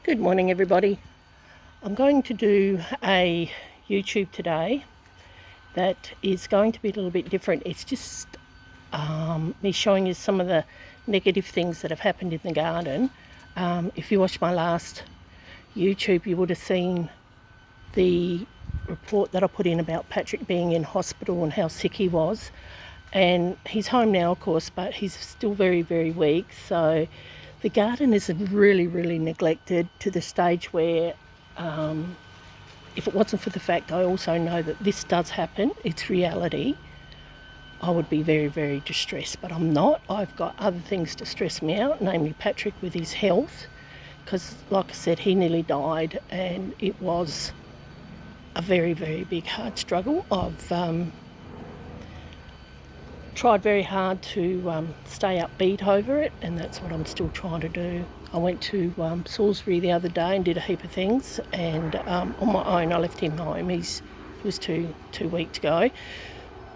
Good morning, everybody. I'm going to do a YouTube today that is going to be a little bit different. It's just me showing you some of the negative things that have happened in the garden. If you watched my last YouTube, you would have seen the report that I put in about Patrick being in hospital and how sick he was. And he's home now, of course, but he's still very, very weak. So the garden is really neglected to the stage where if it wasn't for the fact I also know that this does happen, it's reality, I would be very distressed. But I'm not. I've got other things to stress me out, namely Patrick with his health, because like I said, he nearly died and it was a very big hard struggle. I've tried very hard to stay upbeat over it, and that's what I'm still trying to do. I went to Salisbury the other day and did a heap of things, and on my own I left him home. He was too weak to go.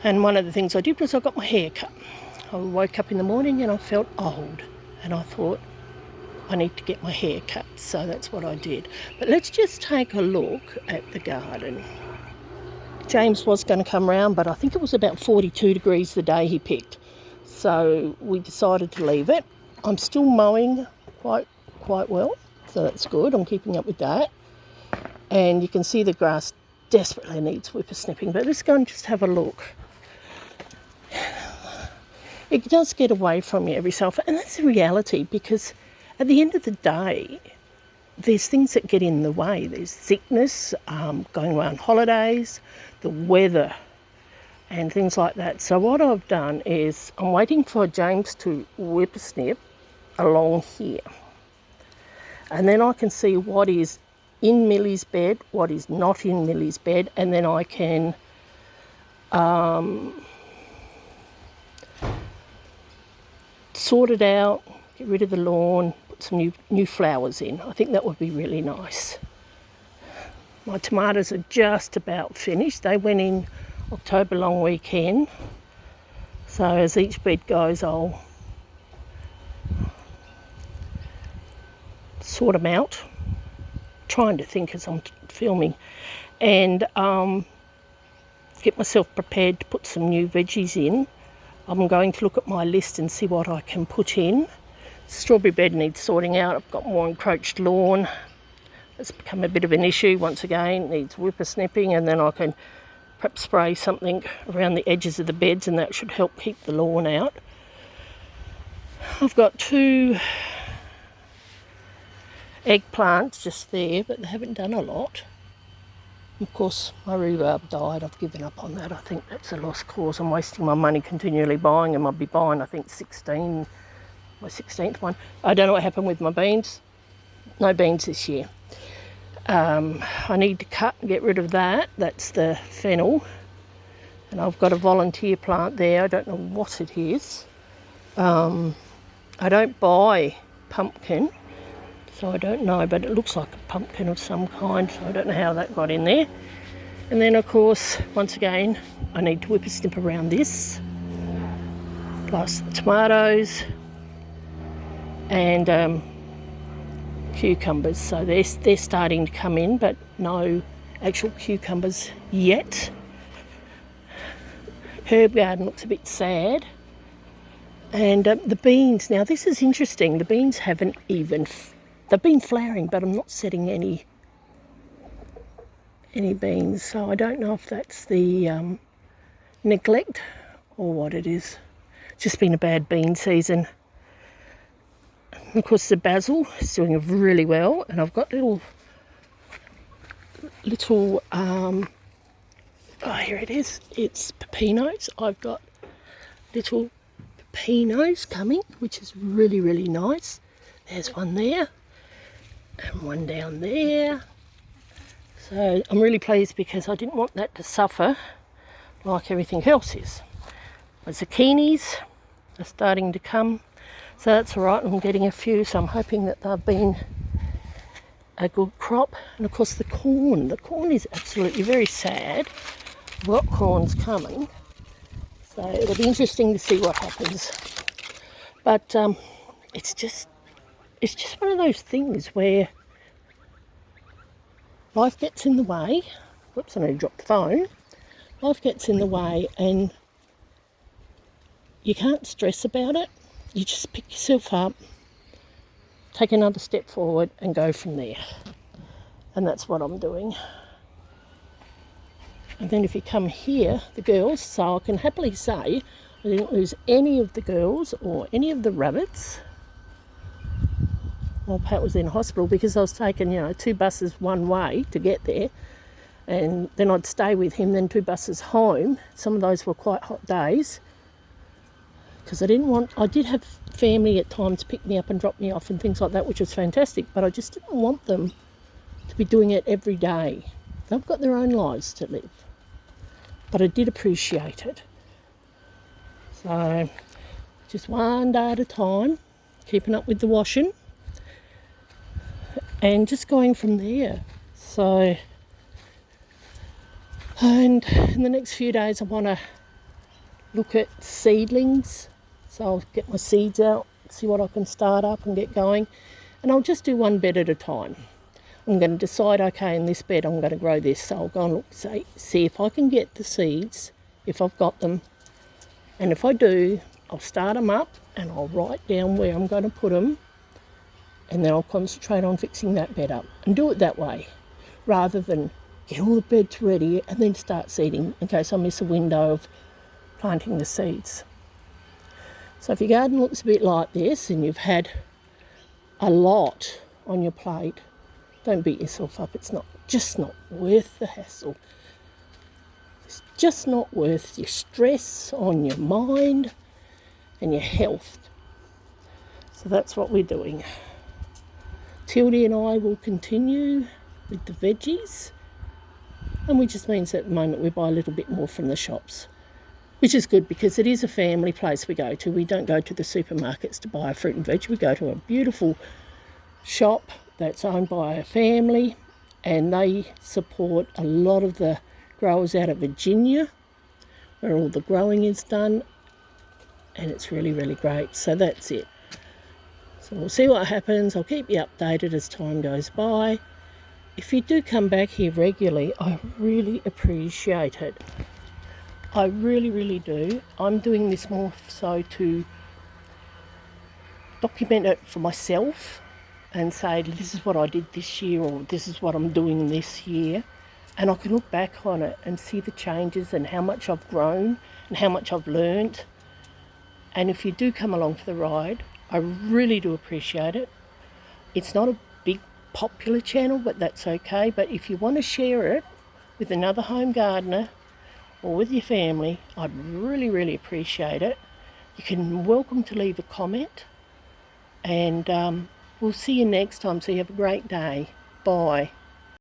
And one of the things I did was I got my hair cut. I woke up in the morning and I felt old, and I thought I need to get my hair cut, so that's what I did. But let's just take a look at the garden. James was going to come round, but I think it was about 42 degrees the day he picked, so we decided to leave it. I'm still mowing quite well, so that's good. I'm keeping up with that, and you can see the grass desperately needs whippersnipping. But let's go and just have a look. It does get away from you every so often, and that's the reality, because at the end of the day, there's things that get in the way. There's sickness, going around holidays, the weather and things like that. So what I've done is I'm waiting for James to whippersnip along here, and then I can see what is in Millie's bed, what is not in Millie's bed, and then I can sort it out, get rid of the lawn, put some new flowers in. I think that would be really nice. My tomatoes are just about finished. They went in October long weekend. So as each bed goes, I'll sort them out. Trying to think as I'm filming. And get myself prepared to put some new veggies in. I'm going to look at my list and see what I can put in. Strawberry bed needs sorting out. I've got more encroached lawn. It's become a bit of an issue once again. It needs whippersnipping, and then I can perhaps spray something around the edges of the beds, and that should help keep the lawn out. I've got 2 eggplants just there, but they haven't done a lot. Of course, my rhubarb died. I've given up on that. I think that's a lost cause. I'm wasting my money continually buying them. I'll be buying, I think, my 16th one. I don't know what happened with my beans. No beans this year. I need to cut and get rid of that. That's the fennel. And I've got a volunteer plant there. I don't know what it is. I don't buy pumpkin, so I don't know, but it looks like a pumpkin of some kind, so I don't know how that got in there. And then, of course, once again, I need to whippersnip around this, plus the tomatoes and cucumbers. So they're starting to come in, but no actual cucumbers yet. Herb garden looks a bit sad. And the beans, now this is interesting. The beans haven't even, they've been flowering, but I'm not setting any beans. So I don't know if that's the neglect or what it is. It's just been a bad bean season. And of course the basil is doing really well, and I've got little here it is. It's pepinos. I've got little pepinos coming, which is really nice. There's one there and one down there. So I'm really pleased, because I didn't want that to suffer like everything else is. My zucchinis are starting to come, so that's all right. I'm getting a few, so I'm hoping that they've been a good crop. And of course the corn is absolutely very sad. I've got corns coming, so it'll be interesting to see what happens. But it's just one of those things where life gets in the way. Whoops, I nearly dropped the phone. Life gets in the way and you can't stress about it. You just pick yourself up, take another step forward and go from there. And that's what I'm doing. And then if you come here, the girls, so I can happily say I didn't lose any of the girls or any of the rabbits while Pat was in hospital, because I was taking, 2 buses one way to get there, and then I'd stay with him, then 2 buses home. Some of those were quite hot days, because I did have family at times pick me up and drop me off and things like that, which was fantastic, but I just didn't want them to be doing it every day. They've got their own lives to live. But I did appreciate it. So, just one day at a time, keeping up with the washing, and just going from there. So, and in the next few days I want to look at seedlings. So I'll get my seeds out, see what I can start up and get going. And I'll just do one bed at a time. I'm going to decide, okay, in this bed I'm going to grow this. So I'll go and look, see if I can get the seeds, if I've got them. And if I do, I'll start them up and I'll write down where I'm going to put them. And then I'll concentrate on fixing that bed up and do it that way, rather than get all the beds ready and then start seeding in case I miss a window of planting the seeds. So if your garden looks a bit like this and you've had a lot on your plate, don't beat yourself up. It's just not worth the hassle. It's just not worth your stress on your mind and your health. So that's what we're doing. Tildy and I will continue with the veggies, and which just means at the moment we buy a little bit more from the shops, which is good because it is a family place we go to. We don't go to the supermarkets to buy fruit and veg. We go to a beautiful shop that's owned by a family, and they support a lot of the growers out of Virginia, where all the growing is done, and it's really, really great. So that's it. So we'll see what happens. I'll keep you updated as time goes by. If you do come back here regularly, I really appreciate it. I really, really do. I'm doing this more so to document it for myself and say, this is what I did this year, or this is what I'm doing this year. And I can look back on it and see the changes and how much I've grown and how much I've learnt. And if you do come along for the ride, I really do appreciate it. It's not a big popular channel, but that's okay. But if you want to share it with another home gardener or with your family, I'd really, really appreciate it. You can welcome to leave a comment, and we'll see you next time. So you have a great day. Bye.